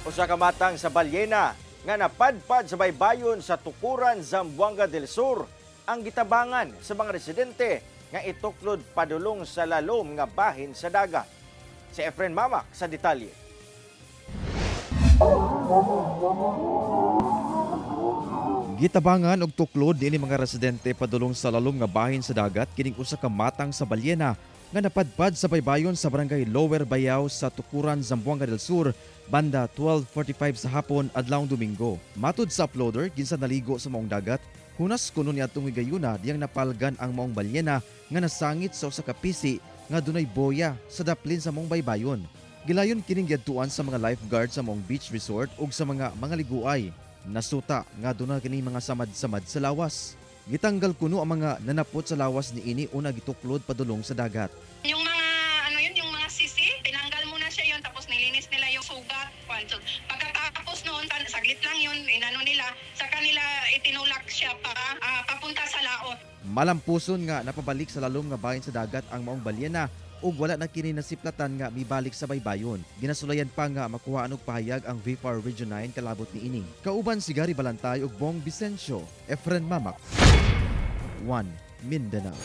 Usa ka matang sa balyena nga napadpad sa baybayon sa Tukuran, Zamboanga del Sur ang gitabangan sa mga residente nga ituklod padulong sa lalom nga bahin sa dagat. Si Efren Mamak sa detalye. Gitabangan og tuklod dinhi mga residente padulong sa lalom nga bahin sa dagat kining usa ka matang sa balyena nga napadpad sa baybayon sa barangay Lower Bayaw sa Tukuran, Zamboanga del Sur banda 12:45 sa hapon adlawng Domingo. Matud sa uploader kinsa naligo sa maong dagat, hunas kuno niadtong higayuna diyang napalgan ang maong balyena nga nasangit sa usa ka pisi nga dunay boya sa daplin sa maong baybayon. Gilayon kining giadtuan sa mga lifeguard sa maong beach resort ug sa mga liguay. Nasuta nga doon na kini mga samad-samad sa lawas. Gitanggal kuno ang mga nanapot sa lawas ni ini una gituklod padulong sa dagat. Yung mga yung mga sisi, tinanggal muna siya yun tapos nilinis nila yung sugat. So, pagkatapos noon, saglit lang yun, inano nila, sa kanila itinulak siya papunta sa laot. Malampuson nga napabalik sa lalom nga bahin sa dagat ang maong balyena ug wala na kini nasiplatan nga mibalik sa baybayon. Ginasulayan pa nga makuhaan og pahayag ang VFAR Region 9 kalabot ni ini. Kauban si Gary Balantay ug Bong Vicencio, Efren Mamak, 1 Mindanao.